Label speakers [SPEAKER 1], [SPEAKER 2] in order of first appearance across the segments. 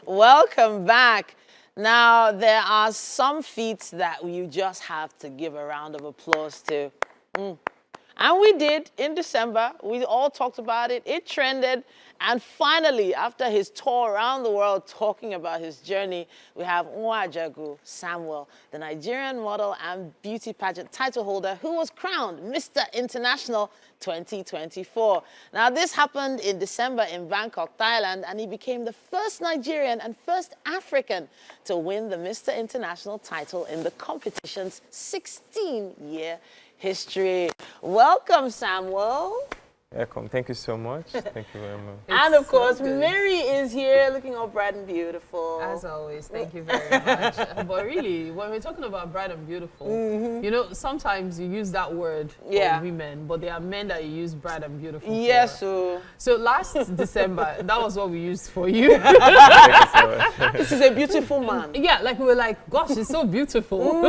[SPEAKER 1] Welcome back. Now, there are some feats that you just have to give a round of applause to. And we did in December. We all talked about it. It trended. And finally, after his tour around the world talking about his journey, we have Nwajagu Samuel, the Nigerian model and beauty pageant title holder who was crowned Mr. International 2024. Now, this happened in December in Bangkok, Thailand, and he became the first Nigerian and first African to win the Mr. International title in the competition's 16-year history. Welcome, Samuel.
[SPEAKER 2] Welcome. Thank you so much. Thank you very much.
[SPEAKER 1] And of course, Mary is here looking all bright and beautiful.
[SPEAKER 3] As always, thank you very much. But really, when we're talking about bright and beautiful, you know, sometimes you use that word for women, but there are men that you use bright and beautiful
[SPEAKER 1] yes,
[SPEAKER 3] for. So last December, that was what we used for you.
[SPEAKER 1] This is a beautiful man.
[SPEAKER 3] Yeah, like we were like, gosh, it's so beautiful.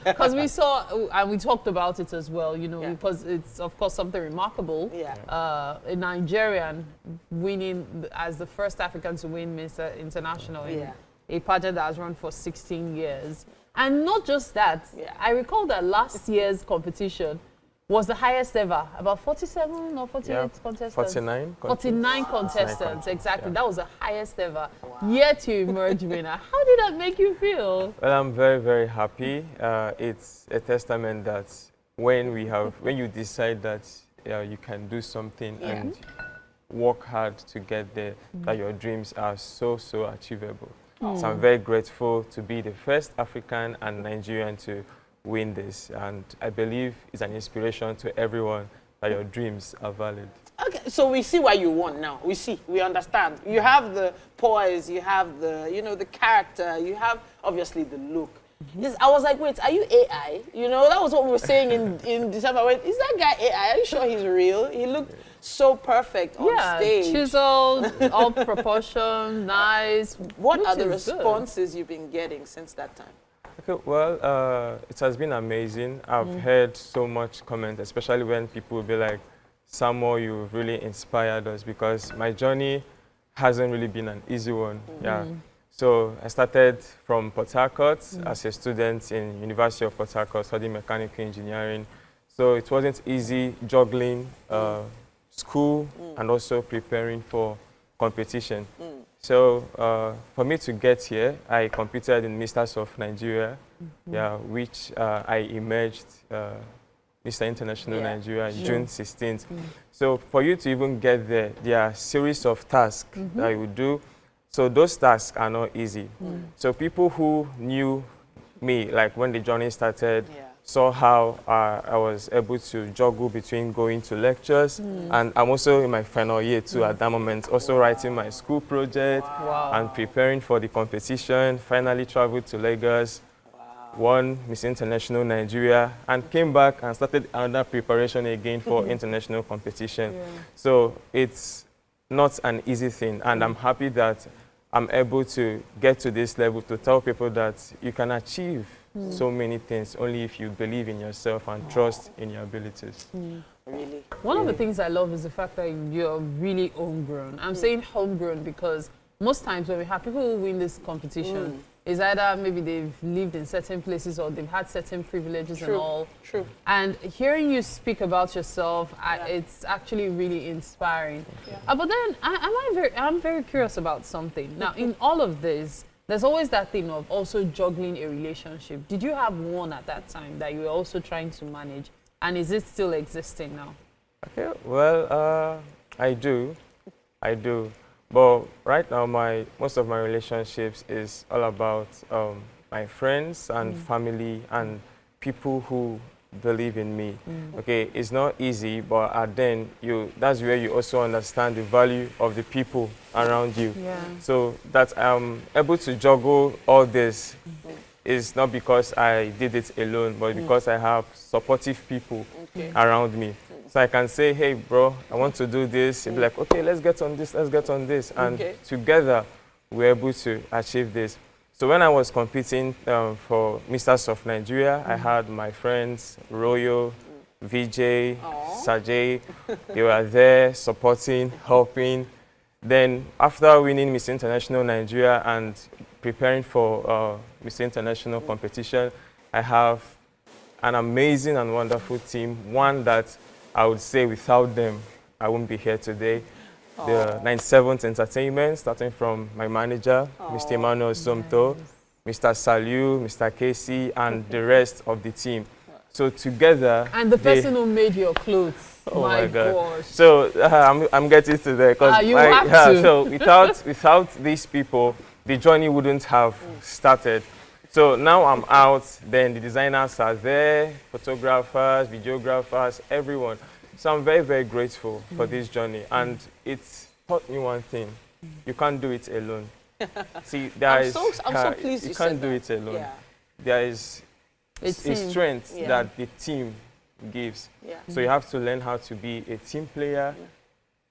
[SPEAKER 3] Because we saw, and we talked about it as well, you know, because it's, of course, something remarkable. A Nigerian winning as the first African to win Mr. International in a pageant that has run for 16 years. And not just that, I recall that last year's competition was the highest ever, about 47 or 48 contestants?
[SPEAKER 2] 49.
[SPEAKER 3] 49 contestants, exactly. That was the highest ever. Yet you emerged winner. How did that make you feel?
[SPEAKER 2] Well, I'm very, very happy. It's a testament that when you decide that you can do something and work hard to get there, that your dreams are so achievable. So I'm very grateful to be the first African and Nigerian to win this, and I believe it's an inspiration to everyone that your dreams are valid.
[SPEAKER 1] Okay, so we see why you won now. We understand. You have the poise, you have the, you know, the character, you have obviously the look. I was like, wait, are you AI? You know, that was what we were saying in December. Wait, is that guy AI? Are you sure he's real? He looked so perfect on stage.
[SPEAKER 3] Yeah, chiseled, all proportion, nice.
[SPEAKER 1] What are the responses you've been getting since that time?
[SPEAKER 2] Okay, well, it has been amazing. I've heard so much comment, especially when people will be like, Samuel, you've really inspired us, because my journey hasn't really been an easy one. So I started from Port Harcourt as a student in University of Port Harcourt studying mechanical engineering. So it wasn't easy juggling school and also preparing for competition. So for me to get here, I competed in Masters of Nigeria, which I emerged Mr. International Nigeria June 16th. So for you to even get there, there are a series of tasks that you do. So those tasks are not easy. So people who knew me, like when the journey started, saw how I was able to juggle between going to lectures, and I'm also in my final year too at that moment, also writing my school project and preparing for the competition. Finally traveled to Lagos, won Miss International Nigeria, and came back and started another preparation again for international competition. So it's not an easy thing, and I'm happy that I'm able to get to this level to tell people that you can achieve so many things only if you believe in yourself and trust in your abilities.
[SPEAKER 1] Really?
[SPEAKER 3] One of the things I love is the fact that you're really homegrown. I'm saying homegrown because most times when we have people who win this competition, it's either maybe they've lived in certain places or they've had certain privileges and all. And hearing you speak about yourself, it's actually really inspiring. But then I'm very curious about something. Now, in all of this, there's always that thing of also juggling a relationship. Did you have one at that time that you were also trying to manage? And is it still existing now?
[SPEAKER 2] Okay, well, I do. But right now, most of my relationships is all about my friends and family and people who believe in me. Okay, it's not easy, but then that's where you also understand the value of the people around you. So that I'm able to juggle all this is not because I did it alone, but because I have supportive people around me. So I can say, hey, bro, I want to do this. You'll be like, okay, let's get on this. And together, we're able to achieve this. So when I was competing for Masters of Nigeria, I had my friends, Royo, VJ, Sajay. They were there supporting, helping. Then after winning Miss International Nigeria and preparing for Miss International competition, I have an amazing and wonderful team, one that I would say without them, I wouldn't be here today. The 97th Entertainment, starting from my manager, Mr. Emmanuel Somto, Mr. Saliu, Mr. Casey, and the rest of the team. So together...
[SPEAKER 3] And the person who made your clothes.
[SPEAKER 2] Oh my God.
[SPEAKER 3] Gosh.
[SPEAKER 2] So I'm getting to there.
[SPEAKER 3] You have to.
[SPEAKER 2] So without these people, the journey wouldn't have started. So now I'm out, then the designers are there, photographers, videographers, everyone. So I'm very, very grateful for this journey. And it's taught me one thing. You can't do it alone. See, I'm so pleased you can't do it alone. Yeah. There is a strength that the team gives. Yeah. So you have to learn how to be a team player. Yeah.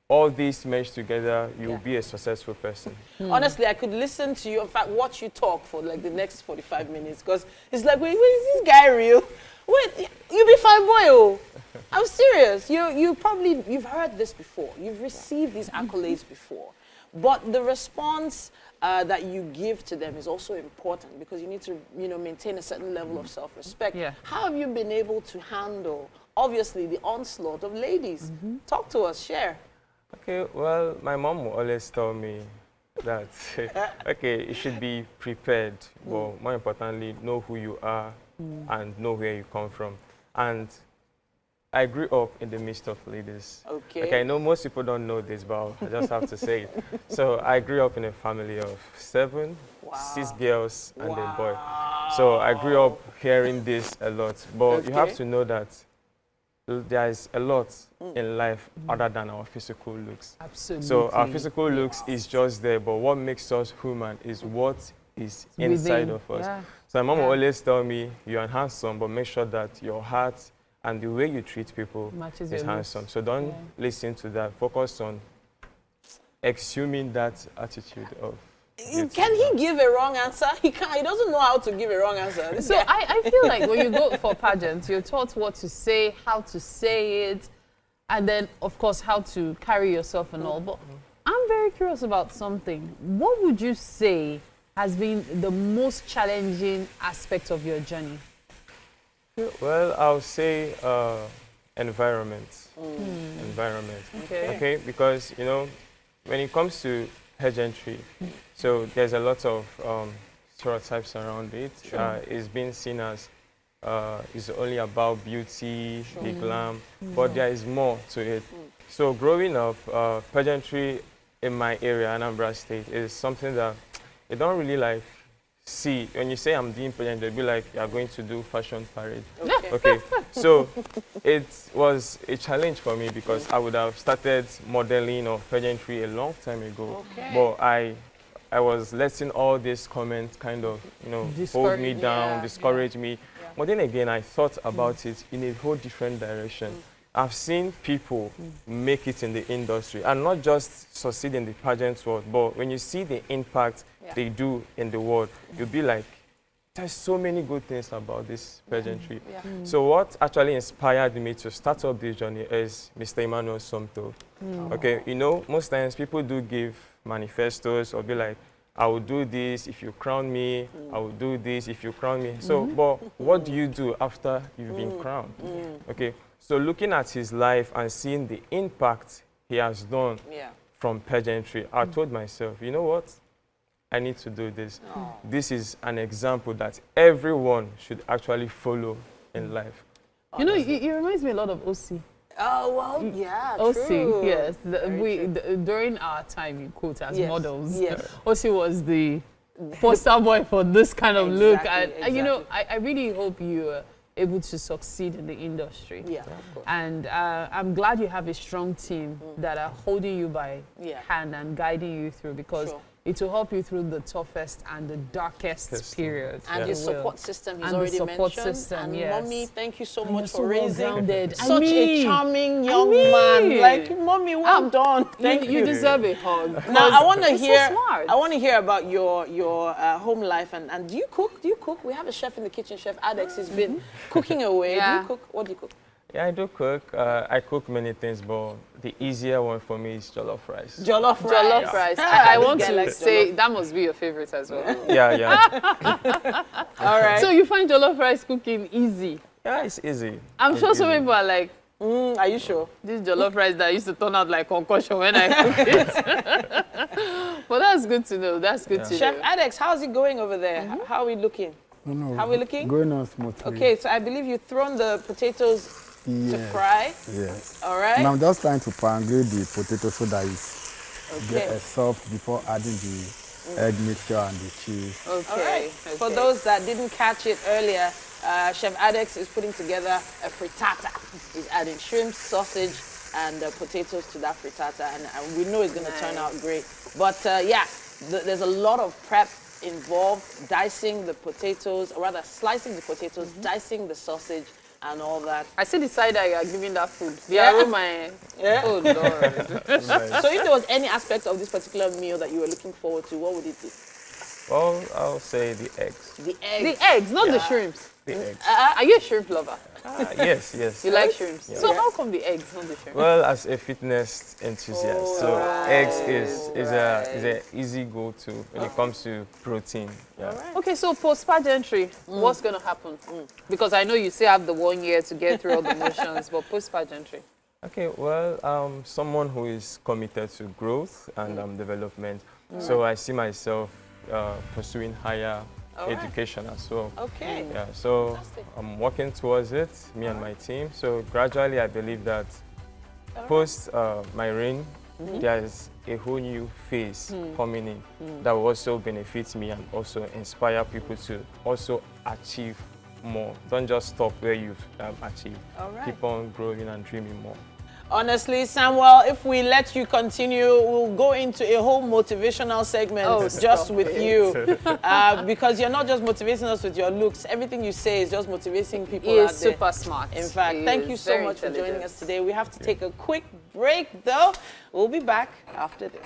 [SPEAKER 2] All these mesh together, you'll be a successful person.
[SPEAKER 1] Honestly, I could listen to you, in fact, watch you talk for like the next 45 minutes, because it's like, wait, is this guy real? Wait, you be fine boy, oh. I'm serious. You've heard this before. You've received these accolades before. But the response that you give to them is also important, because you need to, maintain a certain level of self-respect. Yeah. How have you been able to handle, obviously, the onslaught of ladies? Talk to us, share.
[SPEAKER 2] Okay, well, my mom will always tell me that, okay, you should be prepared, but more importantly, know who you are and know where you come from. And I grew up in the midst of ladies. Okay. Okay, I know most people don't know this, but I just have to say it. So I grew up in a family of 7, 6 girls and a boy. So I grew up hearing this a lot. But you have to know that there is a lot in life other than our physical looks. Absolutely. So our physical looks is just there, but what makes us human is what is inside of us. Yeah. So my mom will always tell me, you're handsome, but make sure that your heart and the way you treat people is handsome. So don't listen to that. Focus on exhuming that attitude of...
[SPEAKER 1] Can he give a wrong answer? He can't. He doesn't know how to give a wrong answer.
[SPEAKER 3] So I feel like when you go for pageants, you're taught what to say, how to say it, and then, of course, how to carry yourself and all. But I'm very curious about something. What would you say has been the most challenging aspect of your journey?
[SPEAKER 2] Well, I'll say environment. Environment. Okay, because, when it comes to pageantry, so there's a lot of stereotypes around it. It's been seen as it's only about beauty, the glam, but there is more to it. So growing up, pageantry in my area, Anambra State, is something that they don't really see. When you say I'm doing pageant, they'll be like, you're going to do fashion parade. Okay. So it was a challenge for me, because I would have started modeling or pageantry a long time ago. But I was letting all these comments kind of, hold me down, discourage me. But then again, I thought about it in a whole different direction. I've seen people make it in the industry and not just succeed in the pageant world, but when you see the impact they do in the world, you'll be like, there's so many good things about this pageantry. So what actually inspired me to start up this journey is Mr. Emmanuel Somto. Okay, most times people do give manifestos or be like, I will do this if you crown me, I will do this if you crown me. So, but what do you do after you've been crowned? Okay, so looking at his life and seeing the impact he has done from pageantry, I told myself, you know what? I need to do this. This is an example that everyone should actually follow in life.
[SPEAKER 3] It reminds me a lot of OC.
[SPEAKER 1] Oh, well, yeah,
[SPEAKER 3] OC,
[SPEAKER 1] true.
[SPEAKER 3] yes. During our time, in quote, as models, OC was the poster boy for this kind of look. And, I really hope you are able to succeed in the industry. Yeah, of course. And I'm glad you have a strong team that are holding you by hand and guiding you through, because it will help you through the toughest and the darkest period.
[SPEAKER 1] And his support system he's already mentioned. And Mommy, thank you so much for raising such a charming young man. Like, Mommy, well done. Thank you.
[SPEAKER 3] You deserve a hug.
[SPEAKER 1] Now, I want to hear. I want to hear about your home life. And do you cook? Do you cook? We have a chef in the kitchen, Chef Adex. He's been cooking away. Do you cook? What do you cook?
[SPEAKER 2] Yeah, I do cook. I cook many things, but the easier one for me is jollof rice.
[SPEAKER 1] Jollof rice.
[SPEAKER 3] Jollof rice. I
[SPEAKER 1] This
[SPEAKER 3] want
[SPEAKER 1] guy
[SPEAKER 3] to
[SPEAKER 1] likes
[SPEAKER 3] say
[SPEAKER 1] jollof.
[SPEAKER 3] that must be your favorite as well.
[SPEAKER 2] Yeah, yeah.
[SPEAKER 1] All right.
[SPEAKER 3] So you find jollof rice cooking easy.
[SPEAKER 2] Yeah, it's easy.
[SPEAKER 3] I'm
[SPEAKER 2] It's
[SPEAKER 3] sure some
[SPEAKER 2] easy.
[SPEAKER 3] people are like,
[SPEAKER 1] Are you sure?
[SPEAKER 3] this jollof rice that used to turn out like concussion when I cook it. But that's good to know. That's good to
[SPEAKER 1] Chef
[SPEAKER 3] know.
[SPEAKER 1] Adex, how's it going over there? How are we looking?
[SPEAKER 4] No,
[SPEAKER 1] How are we looking?
[SPEAKER 4] Going on smoothly.
[SPEAKER 1] Okay, so I believe you've thrown the potatoes to
[SPEAKER 4] Yes.
[SPEAKER 1] fry.
[SPEAKER 4] Yes.
[SPEAKER 1] All right.
[SPEAKER 4] And I'm just trying to triangulate the potato so that it's get
[SPEAKER 1] Okay.
[SPEAKER 4] soft before adding the egg mixture and the cheese.
[SPEAKER 3] Okay.
[SPEAKER 1] All right.
[SPEAKER 3] Okay.
[SPEAKER 1] For those that didn't catch it earlier, Chef Adex is putting together a frittata. He's adding shrimp, sausage, and potatoes to that frittata, and we know it's going to turn out great. But yeah, there's a lot of prep involved, dicing the potatoes, or rather slicing the potatoes, dicing the sausage, and all that.
[SPEAKER 3] I see the side that you are giving that food. The
[SPEAKER 1] Yeah.
[SPEAKER 3] aroma.
[SPEAKER 1] Yeah.
[SPEAKER 3] Oh, Lord.
[SPEAKER 1] So if there was any aspect of this particular meal that you were looking forward to, what would it be?
[SPEAKER 2] Well, I'll say the eggs.
[SPEAKER 1] The eggs.
[SPEAKER 3] The eggs, not the shrimps.
[SPEAKER 2] The eggs.
[SPEAKER 3] Are you a shrimp lover?
[SPEAKER 2] Yes, yes.
[SPEAKER 3] You like shrimps?
[SPEAKER 2] Yeah.
[SPEAKER 3] So how come the eggs, not the shrimp?
[SPEAKER 2] Well, as a fitness enthusiast, so eggs is a easy go-to when it comes to protein. Yeah.
[SPEAKER 3] Okay, so post-pageantry, what's going to happen? Because I know you still have the 1 year to get through all the motions, but post-pageantry.
[SPEAKER 2] Okay, well, someone who is committed to growth and development. So I see myself pursuing higher education as well.
[SPEAKER 1] Okay.
[SPEAKER 2] Yeah, so
[SPEAKER 1] Fantastic.
[SPEAKER 2] I'm working towards it, me and my team. So gradually, I believe that post my reign, there is a whole new phase coming in that will also benefit me and also inspire people to also achieve more. Don't just stop where you've achieved.
[SPEAKER 1] All right.
[SPEAKER 2] Keep on growing and dreaming more.
[SPEAKER 1] Honestly, Samuel, if we let you continue, we'll go into a whole motivational segment just
[SPEAKER 3] stop
[SPEAKER 1] with
[SPEAKER 3] it.
[SPEAKER 1] you. Because you're not just motivating us with your looks. Everything you say is just motivating people
[SPEAKER 3] He
[SPEAKER 1] out
[SPEAKER 3] is
[SPEAKER 1] there.
[SPEAKER 3] super smart.
[SPEAKER 1] In fact,
[SPEAKER 3] He
[SPEAKER 1] thank you
[SPEAKER 3] is
[SPEAKER 1] so
[SPEAKER 3] very
[SPEAKER 1] much for joining
[SPEAKER 3] intelligent.
[SPEAKER 1] us today. We have to take a quick break, though. We'll be back after this.